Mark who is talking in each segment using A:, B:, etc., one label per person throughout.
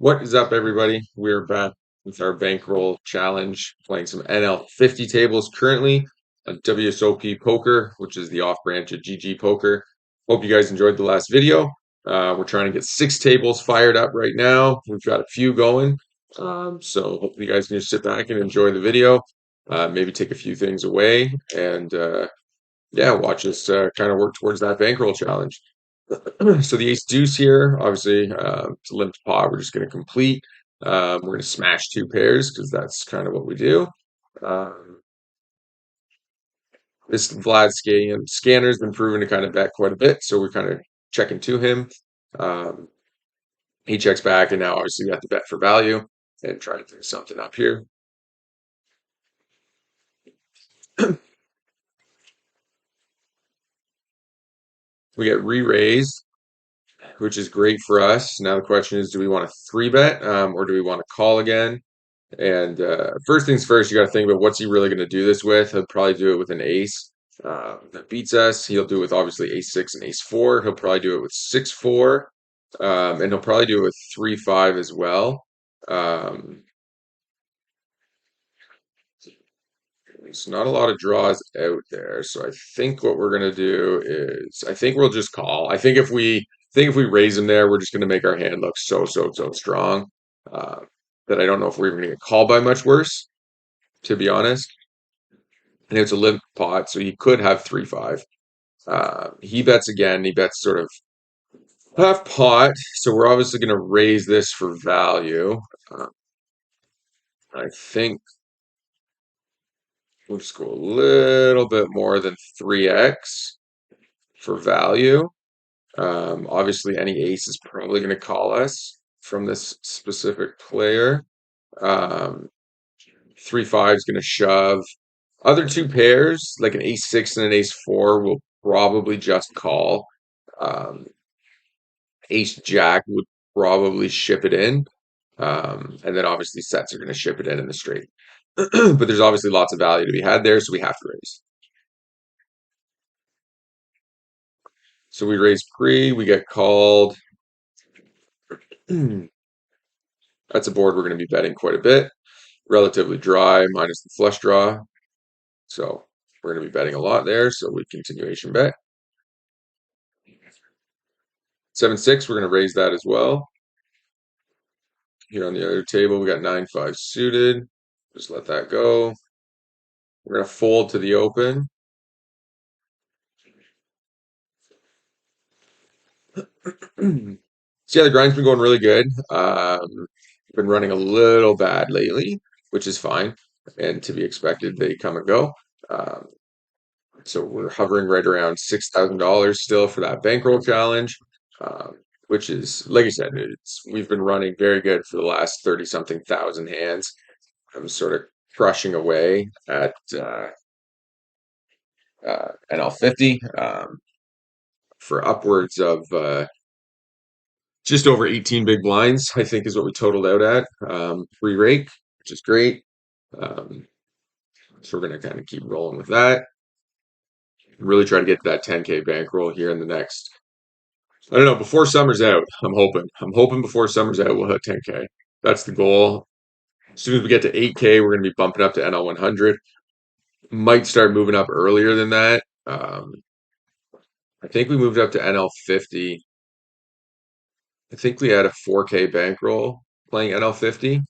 A: What is up, everybody? We're back with our bankroll challenge, playing some NL50 tables currently on WSOP Poker, which is the off branch of GGpoker. Hope you guys enjoyed the last video. We're trying to get 6 tables fired up right now. We've got a few going. So hopefully you guys can just sit back and enjoy the video. Maybe take a few things away and yeah, watch us kind of work towards that bankroll challenge. So the ace deuce here, obviously, it's a limped pot. We're just going to complete. We're going to smash 2 pairs because that's kind of what we do. Um, this Vlad scanner's been proven to kind of bet quite a bit, so we're kind of checking to him. Um, he checks back, and now obviously we have to bet for value and try to do something up here. We get re-raised, which is great for us. Now the question is, do we want to 3-bet or do we want to call again? And first things first, you got to think about what's he really going to do this with. He'll probably do it with an ace that beats us. He'll do it with obviously ace 6 and ace 4. He'll probably do it with 6-4, and he'll probably do it with 3-5 as well. There's not a lot of draws out there, so I think what we're gonna do is I think we'll just call. I think if we raise him there, we're just gonna make our hand look so strong uh, that I don't know if we're even gonna get called by much worse, to be honest. And it's a limp pot, so he could have 3-5. He bets again. He bets sort of half pot, so we're obviously gonna raise this for value. Uh, I think we'll just go a little bit more than 3x for value. Obviously, any ace is probably going to call us from this specific player. 3-5 is going to shove. Other 2 pairs, like an ace 6 and an ace 4, will probably just call. Um, Ace jack would probably ship it in. And then obviously sets are going to ship it in the straight. But there's obviously lots of value to be had there, so we have to raise. So we raise pre, we get called. That's a board we're going to be betting quite a bit. Relatively dry, minus the flush draw. So we're going to be betting a lot there. So we continuation bet. 7-6, we're going to raise that as well. Here on the other table, we got 9-5 suited. Just let that go. We're going to fold to the open. So yeah, the grind's been going really good. Been running a little bad lately, which is fine and to be expected. They come and go. Um, so we're hovering right around $6,000 still for that bankroll challenge, which is, like I said, we've been running very good for the last 30 something thousand hands. I'm sort of crushing away at NL50 for upwards of just over 18 big blinds, I think is what we totaled out at. Free rake, which is great. Um, so we're going to kind of keep rolling with that. Really try to get to that 10K bankroll here in the next, I don't know, before summer's out. I'm hoping before summer's out we'll hit 10K. That's the goal. As soon as we get to 8K, we're going to be bumping up to NL100. Might start moving up earlier than that. I think we moved up to NL50. I think we had a 4K bankroll playing NL50.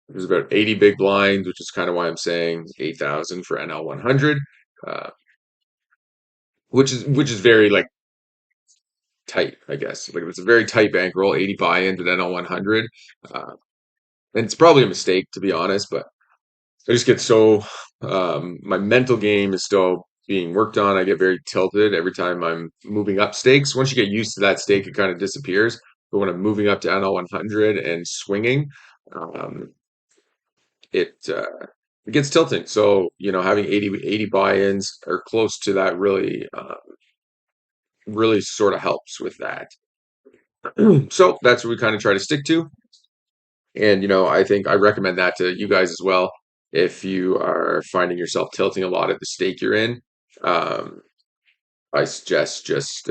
A: It was about 80 big blinds, which is kind of why I'm saying 8,000 for NL100, uh, which is very like tight, I guess. Like it's a very tight bankroll, 80 buy-ins at NL100. And it's probably a mistake, to be honest, but I just get so my mental game is still being worked on. I get very tilted every time I'm moving up stakes. Once you get used to that stake, it kind of disappears. But when I'm moving up to NL100 and swinging, um, it gets tilting. So having 80 buy-ins or close to that really sort of helps with that. So that's what we kind of try to stick to. And I think I recommend that to you guys as well. If you are finding yourself tilting a lot at the stake you're in, um, I suggest just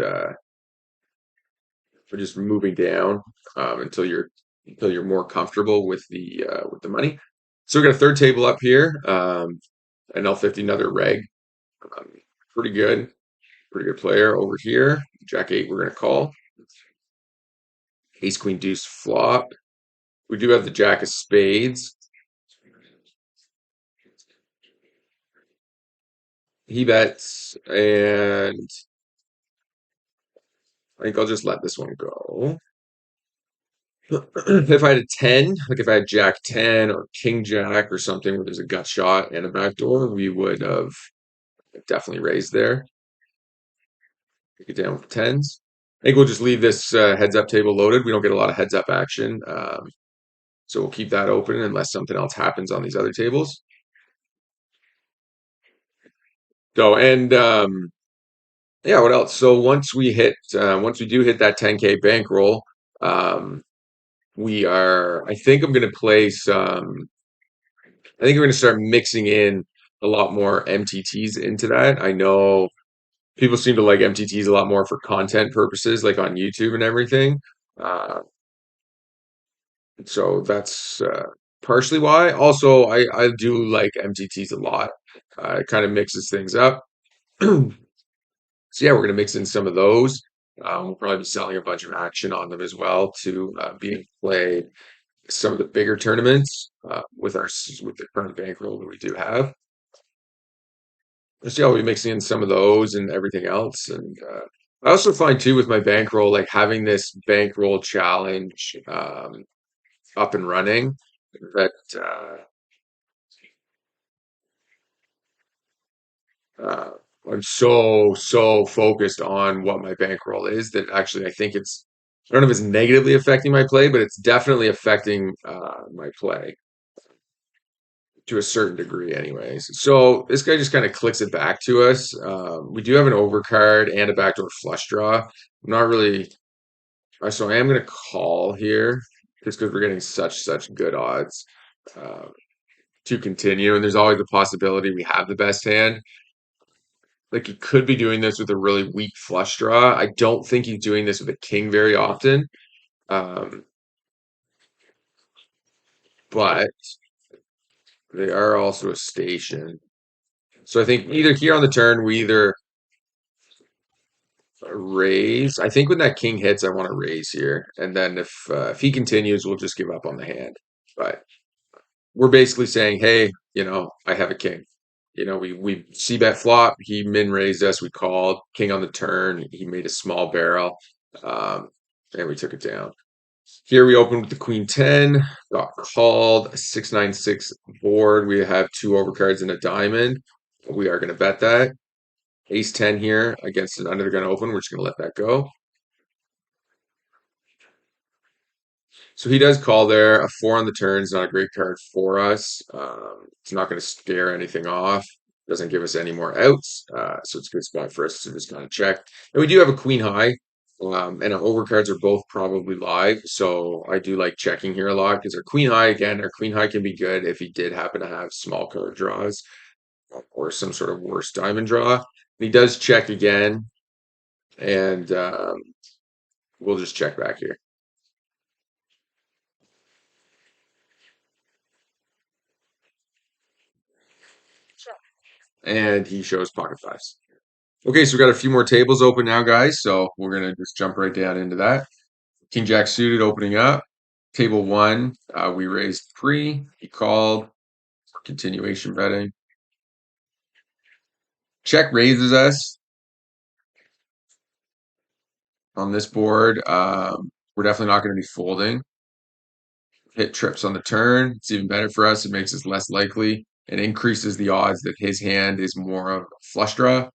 A: moving down until you're until you're more comfortable with the money. So we got a third table up here. NL50, another reg. Um, pretty good, pretty good player over here. Jack eight, we're gonna call. Ace queen deuce flop. We do have the jack of spades. He bets, and I think I'll just let this one go. If I had a 10, like if I had Jack 10 or King Jack or something where there's a gut shot and a backdoor, we would have definitely raised there. Take it down with tens. I think we'll just leave this heads up table loaded. We don't get a lot of heads up action. So we'll keep that open unless something else happens on these other tables. So, and yeah, what else? So once we do hit that 10K bankroll, um, I think I'm going to play some, I think we're going to start mixing in a lot more MTTs into that. I know people seem to like MTTs a lot more for content purposes, like on YouTube and everything. Uh, so that's partially why. Also, I do like MTTs a lot. It kind of mixes things up. So yeah, we're gonna mix in some of those. We'll probably be selling a bunch of action on them as well to be able to play some of the bigger tournaments with the current bankroll that we do have. So yeah, we'll be mixing in some of those and everything else. And I also find too with my bankroll, like having this bankroll challenge up and running, that uh, I'm so focused on what my bankroll is that actually I think I don't know if it's negatively affecting my play, but it's definitely affecting my play to a certain degree, anyways. So this guy just kind of clicks it back to us. We do have an overcard and a backdoor flush draw. I'm not really, so I am going to call here just because we're getting such good odds uh, to continue, and there's always the possibility we have the best hand. Like he could be doing this with a really weak flush draw. I don't think he's doing this with a king very often. Um, but they are also a station. So I think either here on the turn we either raise. I think when that king hits, I want to raise here, and then if he continues, we'll just give up on the hand. But we're basically saying, hey, I have a king. We see bet flop. He min raised us. We called king on the turn. He made a small barrel, um, and we took it down. Here we open with the queen 10, got called, a 6-9-6 board. We have two overcards and a diamond. We are going to bet that. Ace 10 here against an under the gun open. We're just going to let that go. So he does call there. A 4 on the turn is not a great card for us. It's not going to scare anything off. Doesn't give us any more outs. So it's a good spot for us to just kind of check. And we do have a queen high. And our overcards are both probably live. So I do like checking here a lot because our queen high can be good if he did happen to have small card draws or some sort of worse diamond draw. And he does check again. And we'll just check back here. And he shows pocket fives. Okay, so we got a few more tables open now, guys. So we're gonna just jump right down into that. King Jack suited opening up. Table one, we raised pre. He called. Continuation betting. Check raises us on this board. We're definitely not going to be folding. Hit trips on the turn. It's even better for us. It makes us less likely and increases the odds that his hand is more of a flush draw.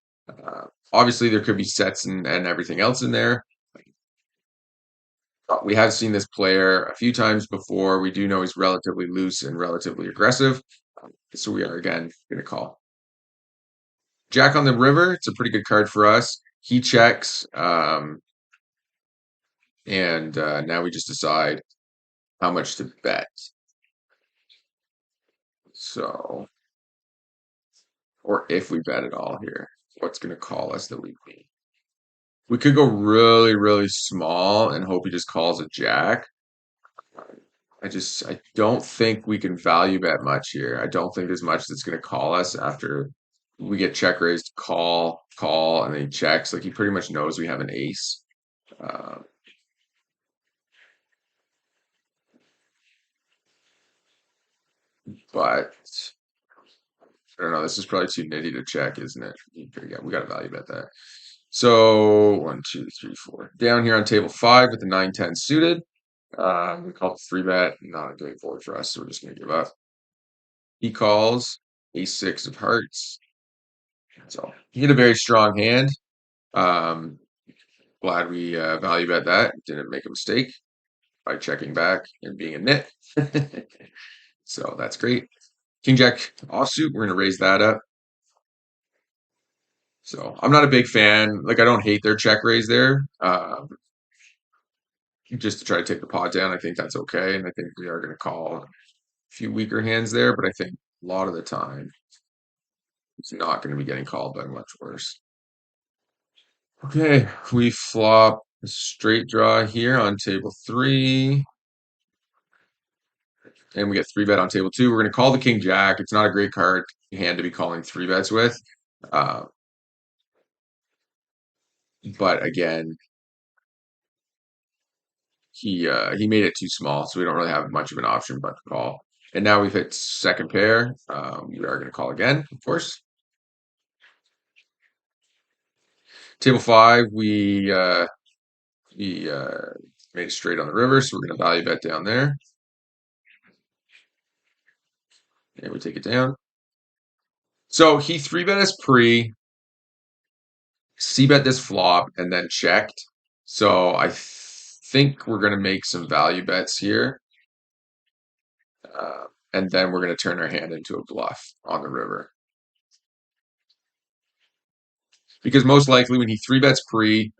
A: Obviously, there could be sets and everything else in there. We have seen this player a few times before. We do know he's relatively loose and relatively aggressive. So we are again going to call. Jack on the river. It's a pretty good card for us. He checks. And now we just decide how much to bet. So, or if we bet at all here, what's going to call us that we beat? We could go really small and hope he just calls a jack. I don't think we can value bet much here. I don't think there's much that's going to call us after we get check raised, call, and then he checks. Like he pretty much knows we have an ace. Uh, but I don't know. This is probably too nitty to check, isn't it? Yeah, we got to value bet that. So 1, 2, 3, 4. Down here on table 5 with the 9, 10 suited. We call it 3 bet. Not a great board for us, so we're just going to give up. He calls ace 6 of hearts. So he had a very strong hand. Um, Glad we value bet that. Didn't make a mistake by checking back and being a nit. So that's great. King Jack offsuit. We're going to raise that up. So I'm not a big fan. Like I don't hate their check raise there. Just to try to take the pot down. I think that's okay, and I think we are going to call a few weaker hands there, but I think a lot of the time it's not going to be getting called by much worse. Okay, we flop a straight draw here on table 3. And we get 3 bet on table 2. We're going to call the king jack. It's not a great card hand to be calling 3 bets with. Uh, but again, he made it too small, so we don't really have much of an option but to call. And now we've hit second pair. We are going to call again, of course. Table 5, we made it straight on the river, so we're going to value bet down there. And we take it down. So he 3-bet us pre, c-bet this flop, and then checked. So I think we're going to make some value bets here. And then we're going to turn our hand into a bluff on the river. Because most likely when he 3-bets pre,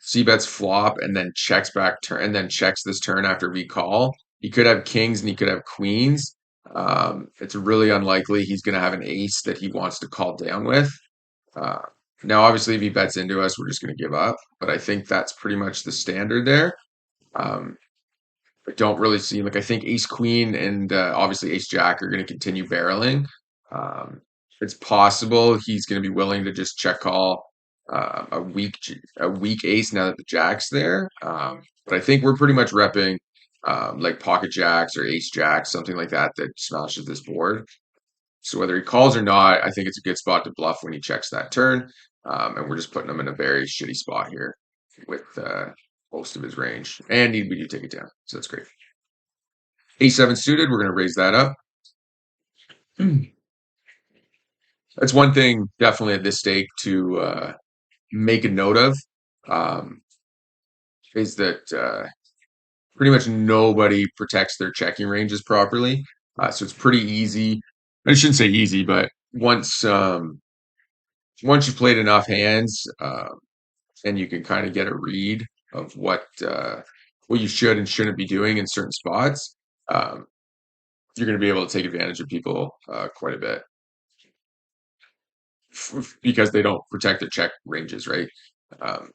A: c-bets flop, and then checks back turn, and then checks this turn after we call, he could have kings and he could have queens. It's really unlikely he's going to have an ace that he wants to call down with. Uh, Now, obviously, if he bets into us, we're just going to give up. But I think that's pretty much the standard there. Um, I don't really see like I think ace queen and obviously ace jack are going to continue barreling. Um, it's possible he's going to be willing to just check call a weak ace now that the jack's there. But I think we're pretty much repping like pocket jacks or ace jacks, something like that that smashes this board. So whether he calls or not, I think it's a good spot to bluff when he checks that turn. And we're just putting him in a very shitty spot here with most of his range. And we do take it down. So that's great. A7 suited, we're going to raise that up. That's one thing definitely at this stake to make a note of is that pretty much nobody protects their checking ranges properly. So it's pretty easy. I shouldn't say easy, but once you've played enough hands and you can kind of get a read of what you should and shouldn't be doing in certain spots, you're going to be able to take advantage of people quite a bit because they don't protect their check ranges, right? Um,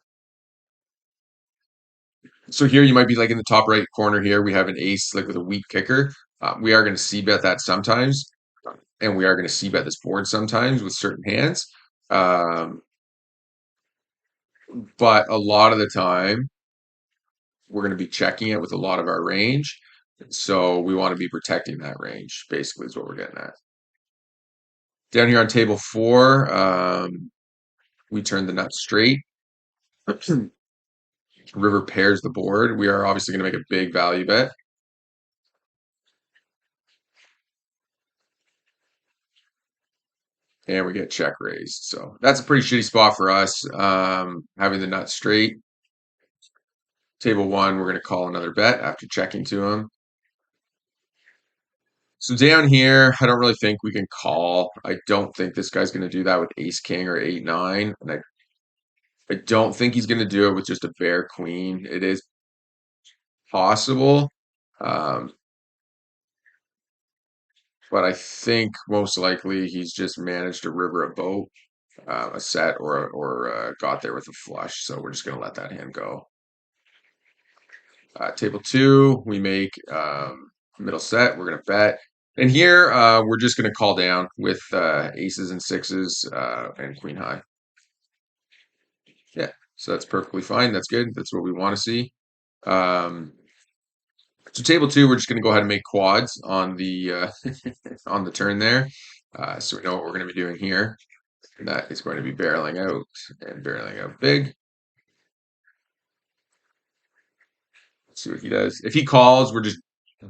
A: so here you might be like in the top right corner here, we have an ace like with a weak kicker. We are going to c-bet that sometimes, and we are going to c-bet this board sometimes with certain hands. But a lot of the time, we're going to be checking it with a lot of our range. So we want to be protecting that range, basically, is what we're getting at. Down here on table 4, we turn the nut straight. River pairs the board. We are obviously going to make a big value bet. And we get check raised. So that's a pretty shitty spot for us, having the nut straight. Table 1, we're going to call another bet after checking to him. So down here, I don't really think we can call. I don't think this guy's going to do that with ace king or 8-9. And I don't think he's going to do it with just a bare queen. It is possible. Um, but I think most likely he's just managed to river a boat, a set, or got there with a flush. So we're just going to let that hand go. Table two, we make middle set. We're going to bet. And here, we're just going to call down with aces and sixes and queen high. Yeah, so that's perfectly fine. That's good. That's what we want to see. Um, so table two, we're just going to go ahead and make quads on the on the turn there. So we know what we're going to be doing here. And that is going to be barreling out and barreling out big. Let's see what he does. If he calls, we're just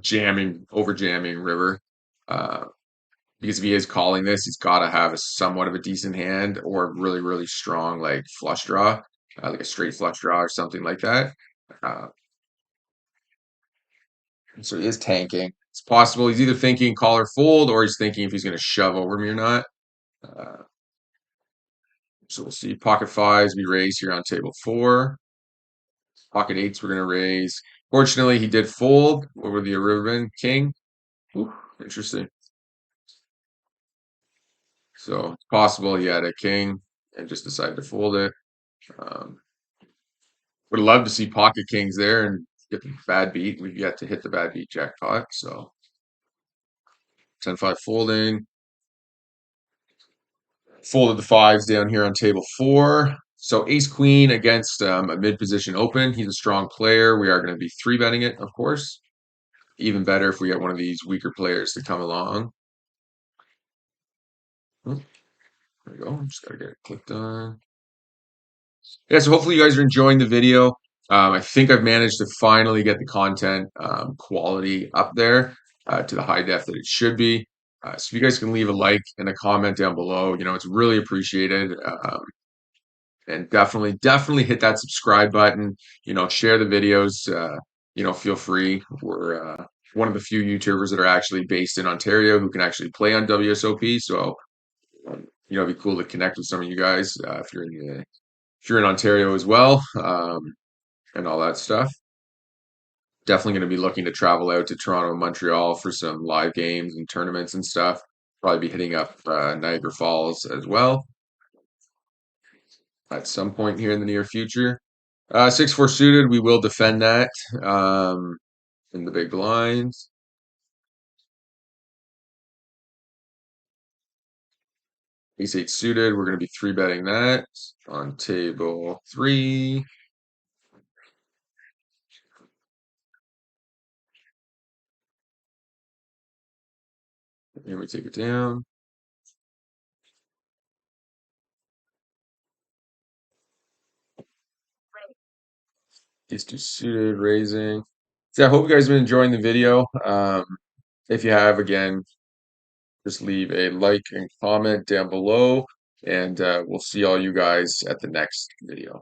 A: jamming, over jamming river. Uh, because if he is calling this, he's got to have a somewhat of a decent hand or really, really strong like flush draw, like a straight flush draw or something like that. Uh, so he is tanking. It's possible he's either thinking call or fold, or he's thinking if he's going to shove over me or not. Uh, so we'll see. Pocket fives we raise here on table four. Pocket eights we're going to raise. Fortunately, he did fold over the ribbon king. Ooh, interesting. So it's possible he had a king and just decided to fold it. Um, would love to see pocket kings there and get the bad beat. We've yet to hit the bad beat jackpot. So 10-5 folding. Folded the fives down here on table four. So ace queen against a mid position open. He's a strong player. We are going to be three betting it, of course. Even better if we get one of these weaker players to come along. Oh, there we go. Just got to get it clicked on. Yeah, so hopefully you guys are enjoying the video. I think I've managed to finally get the content quality up there to the high def that it should be. So if you guys can leave a like and a comment down below, it's really appreciated. And definitely hit that subscribe button. Share the videos. Feel free. We're one of the few YouTubers that are actually based in Ontario who can actually play on WSOP. So, it'd be cool to connect with some of you guys if you're in Ontario as well, and all that stuff. Definitely going to be looking to travel out to Toronto and Montreal for some live games and tournaments and stuff. Probably be hitting up Niagara Falls as well at some point here in the near future. 6-4 suited, we will defend that in the big blinds. Ace 8 suited, we're going to be three betting that on table three. Here we take it down. Ace 2 suited, raising. So I hope you guys have been enjoying the video. If you have, again, just leave a like and comment down below, and we'll see all you guys at the next video.